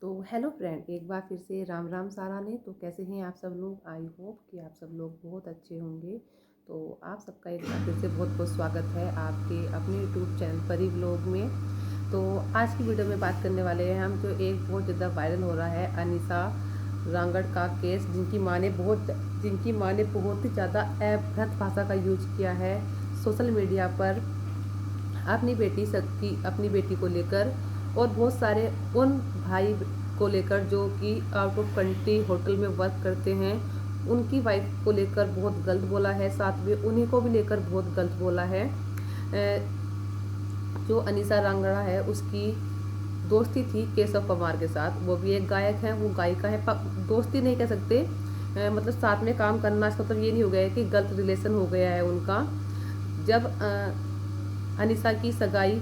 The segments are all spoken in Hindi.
तो हेलो फ्रेंड, एक बार फिर से राम राम सारा ने। तो कैसे हैं आप सब लोग? आई होप कि आप सब लोग बहुत अच्छे होंगे। तो आप सबका एक बार फिर से बहुत बहुत स्वागत है आपके अपने यूट्यूब चैनल परी व्लॉग में। तो आज की वीडियो में बात करने वाले हैं हम, जो एक बहुत ज़्यादा वायरल हो रहा है अनीसा रांगड़ का केस, जिनकी माँ ने बहुत ही ज़्यादा अपभ्रत भाषा का यूज किया है सोशल मीडिया पर अपनी बेटी को लेकर, और बहुत सारे उन भाई को लेकर जो कि आउट ऑफ कंट्री होटल में वर्क करते हैं, उनकी वाइफ को लेकर बहुत गलत बोला है। साथ में उन्हीं को भी लेकर बहुत गलत बोला है। जो अनीसा रांगड़ा है उसकी दोस्ती थी केशव पवार के साथ। वो भी एक गायक है, वो गायिका है। दोस्ती नहीं कह सकते, मतलब साथ में काम करना, इसका मतलब ये नहीं हो गया है कि गलत रिलेशन हो गया है उनका। जब अनीसा की सगाई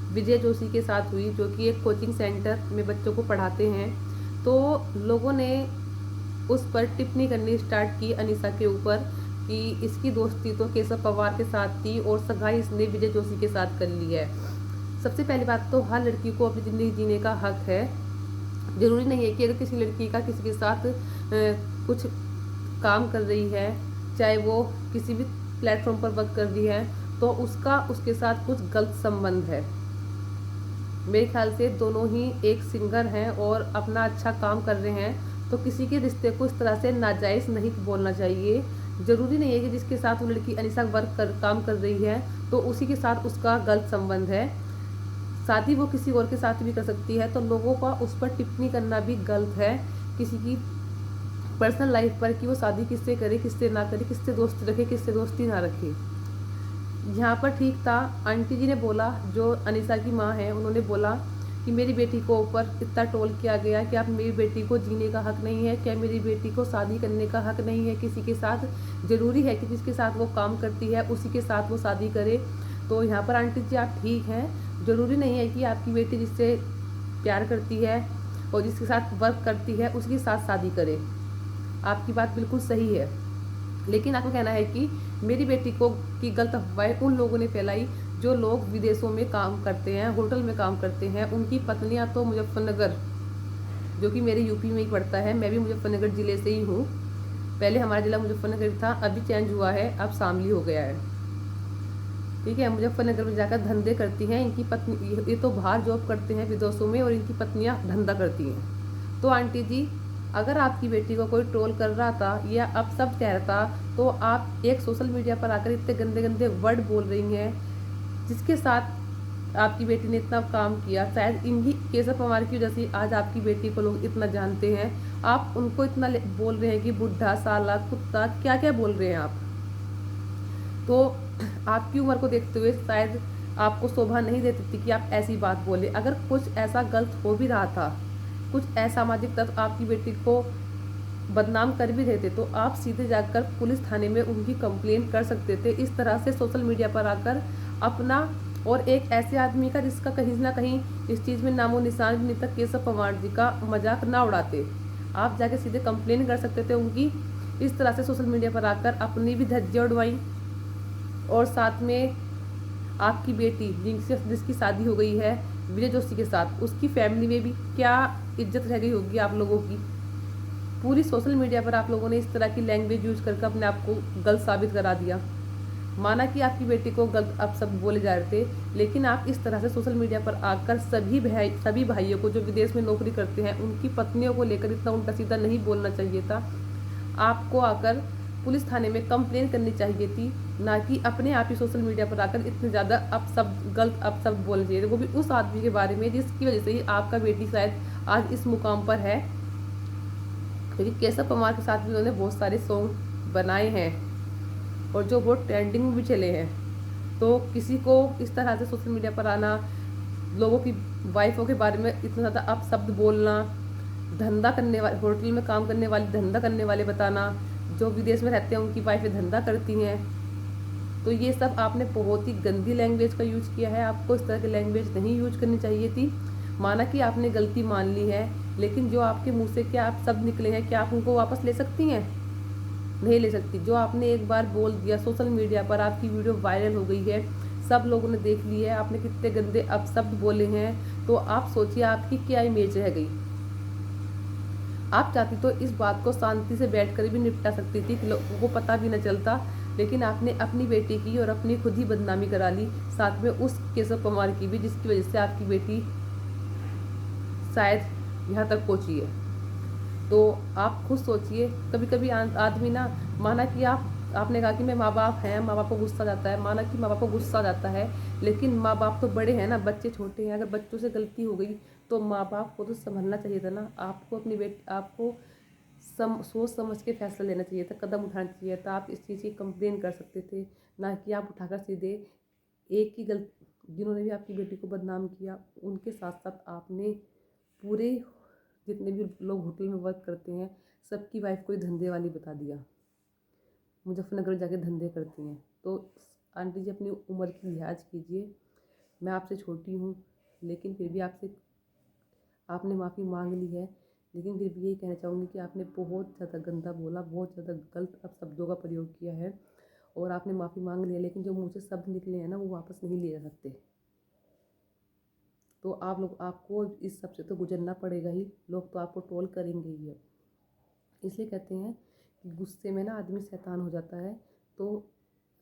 विजय जोशी के साथ हुई, जो कि एक कोचिंग सेंटर में बच्चों को पढ़ाते हैं, तो लोगों ने उस पर टिप्पणी करनी स्टार्ट की अनीसा के ऊपर कि इसकी दोस्ती तो केशव पवार के साथ थी और सगाई इसने विजय जोशी के साथ कर ली है। सबसे पहली बात तो हर लड़की को अपनी ज़िंदगी जीने का हक है। ज़रूरी नहीं है कि अगर किसी लड़की का किसी के साथ कुछ काम कर रही है, चाहे वो किसी भी प्लेटफॉर्म पर वर्क कर रही है, तो उसका उसके साथ कुछ गलत संबंध है। मेरे ख्याल से दोनों ही एक सिंगर हैं और अपना अच्छा काम कर रहे हैं, तो किसी के रिश्ते को इस तरह से नाजायज़ नहीं बोलना चाहिए। ज़रूरी नहीं है कि जिसके साथ वो लड़की अनीसा काम कर रही है तो उसी के साथ उसका गलत संबंध है। शादी वो किसी और के साथ भी कर सकती है, तो लोगों का उस पर टिप्पणी करना भी गलत है किसी की पर्सनल लाइफ पर, कि वो शादी किससे करे, किससे ना करे, किससे दोस्ती रखे, किससे दोस्ती ना रखे। यहाँ पर ठीक था, आंटी जी ने बोला, जो अनीसा की माँ है, उन्होंने बोला कि मेरी बेटी को ऊपर इतना ट्रोल किया गया कि आप मेरी बेटी को जीने का हक नहीं है क्या, मेरी बेटी को शादी करने का हक नहीं है किसी के साथ, ज़रूरी है कि जिसके साथ वो काम करती है उसी के साथ वो शादी करे। तो यहाँ पर आंटी जी आप ठीक हैं, ज़रूरी नहीं है कि आपकी बेटी जिससे प्यार करती है और जिसके साथ वर्क करती है उसके साथ शादी करे। आपकी बात बिल्कुल सही है, लेकिन आपको कहना है कि मेरी बेटी को की गलत अफवाहें उन लोगों ने फैलाई जो लोग विदेशों में काम करते हैं, होटल में काम करते हैं। उनकी पत्नियां तो मुजफ्फरनगर, जो कि मेरे यूपी में ही पड़ता है, मैं भी मुजफ्फरनगर ज़िले से ही हूँ। पहले हमारा ज़िला मुजफ्फरनगर था, अभी चेंज हुआ है, अब शामली हो गया है। ठीक है, मुजफ्फरनगर में जाकर धंधे करती हैं इनकी पत्नी। ये तो बाहर जॉब करते हैं विदेशों में और इनकी पत्नियां धंधा करती हैं। तो आंटी जी, अगर आपकी बेटी को कोई ट्रोल कर रहा था या अब सब कह रहा था, तो आप एक सोशल मीडिया पर आकर इतने गंदे गंदे वर्ड बोल रही हैं जिसके साथ आपकी बेटी ने इतना काम किया। शायद इन्हीं केशव पवार की वजह से आज आपकी बेटी को लोग इतना जानते हैं। आप उनको इतना बोल रहे हैं कि बुढ़ा, साला, कुत्ता, क्या क्या बोल रहे हैं आप। तो आपकी उम्र को देखते हुए शायद आपको शोभा नहीं देती थी कि आप ऐसी बात बोले। अगर कुछ ऐसा गलत हो भी रहा था, कुछ असामाजिक तत्व आपकी बेटी को बदनाम कर भी रहे थे, तो आप सीधे जाकर पुलिस थाने में उनकी कंप्लेंट कर सकते थे। इस तरह से सोशल मीडिया पर आकर अपना और एक ऐसे आदमी का जिसका कहीं ना कहीं इस चीज़ में नामो निशान भी नहीं था, केशव पवार जी का मजाक ना उड़ाते। आप जाके सीधे कंप्लेन कर सकते थे उनकी। इस तरह से सोशल मीडिया पर आकर अपनी भी धज्जियाँ उड़वाई, और साथ में आपकी बेटी जिसकी शादी हो गई है विजय जोशी के साथ, उसकी फैमिली में भी क्या इज्जत रह गई होगी आप लोगों की। पूरी सोशल मीडिया पर आप लोगों ने इस तरह की लैंग्वेज यूज करके अपने आप को गलत साबित करा दिया। माना कि आपकी बेटी को गलत आप सब बोले जा रहे थे, लेकिन आप इस तरह से सोशल मीडिया पर आकर सभी भाइयों को जो विदेश में नौकरी करते हैं उनकी पत्नियों को लेकर इतना उल्टा सीधा नहीं बोलना चाहिए था। आपको आकर पुलिस थाने में कंप्लेन करनी चाहिए थी, ना कि अपने आप ही सोशल मीडिया पर आकर इतने ज़्यादा गलत अपशब्द बोलने चाहिए थे, वो भी उस आदमी के बारे में जिसकी वजह से ही आपका बेटी शायद आज इस मुकाम पर है। क्योंकि केशव कुमार के साथ भी उन्होंने बहुत सारे सॉन्ग बनाए हैं और जो बहुत ट्रेंडिंग में भी चले हैं। तो किसी को इस तरह से सोशल मीडिया पर आना, लोगों की वाइफों के बारे में इतना ज़्यादा अपशब्द बोलना, धंधा करने वाले, होटल में काम करने वाले धंधा करने वाले बताना, जो विदेश में रहते हैं उनकी वाइफें धंधा करती हैं, तो ये सब आपने बहुत ही गंदी लैंग्वेज का यूज़ किया है। आपको इस तरह की लैंग्वेज नहीं यूज करनी चाहिए थी। माना कि आपने गलती मान ली है, लेकिन जो आपके मुंह से क्या आप सब निकले हैं, क्या आप उनको वापस ले सकती हैं? नहीं ले सकती। जो आपने एक बार बोल दिया, सोशल मीडिया पर आपकी वीडियो वायरल हो गई है, सब लोगों ने देख ली है, आपने कितने गंदे अपशब्द बोले हैं, तो आप सोचिए आपकी क्या इमेज रह गई। आप चाहती तो इस बात को शांति से बैठकर भी निपटा सकती थी कि लोगों को पता भी न चलता, लेकिन आपने अपनी बेटी की और अपनी खुद ही बदनामी करा ली, साथ में उस केशव कुमार की भी, जिसकी वजह से आपकी बेटी शायद यहाँ तक पहुँची है। तो आप खुद सोचिए, कभी कभी आदमी ना, माना कि आपने कहा कि मैं माँ बाप हैं, माँ बाप को गुस्सा जाता है, माना कि माँ बाप को गुस्सा जाता है, लेकिन माँ बाप तो बड़े हैं ना, बच्चे छोटे हैं। अगर बच्चों से गलती हो गई तो माँ बाप को तो संभलना चाहिए था ना। आपको अपनी बेटी, आपको सोच समझ के फैसला लेना चाहिए था, कदम उठाना चाहिए था। आप इस चीज़ की कंप्लेन कर सकते थे, ना कि आप उठाकर सीधे एक ही जिन्होंने भी आपकी बेटी को बदनाम किया उनके साथ साथ आपने पूरे जितने भी लोग होटल में वर्क करते हैं सबकी वाइफ को ही धंधे वाली बता दिया, मुजफ्फरनगर जाके धंधे करती हैं। तो आंटी जी, अपनी उम्र की लिहाज कीजिए। मैं आपसे छोटी हूँ, लेकिन फिर भी आपने माफ़ी मांग ली है, लेकिन फिर भी यही कहना चाहूँगी कि आपने बहुत ज़्यादा गंदा बोला, बहुत ज़्यादा गलत शब्दों का प्रयोग किया है, और आपने माफ़ी मांग लिया, लेकिन जो मुँह से शब्द निकले हैं ना, वो वापस नहीं लिए जा सकते। तो आपको इस सब से तो गुजरना पड़ेगा ही, लोग तो आपको ट्रोल करेंगे ही है। इसलिए कहते हैं कि गुस्से में ना आदमी शैतान हो जाता है। तो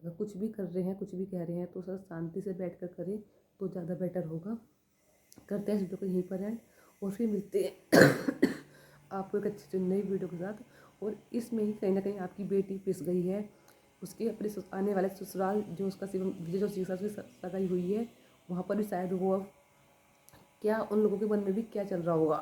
अगर कुछ भी कर रहे हैं, कुछ भी कह रहे हैं, तो सर शांति से बैठ कर करें तो ज़्यादा बेटर होगा। करते हैं इस वीडियो को यहीं पर एंड, और फिर मिलते हैं आपको एक अच्छी नई वीडियो के साथ। और इसमें ही कहीं ना कहीं आपकी बेटी पिस गई है, उसके अपने आने वाले ससुराल, जो उसका शिवम विजय जोशी के साथ उसकी सगाई हुई है, वहाँ पर भी शायद वो, क्या उन लोगों के मन में भी क्या चल रहा होगा।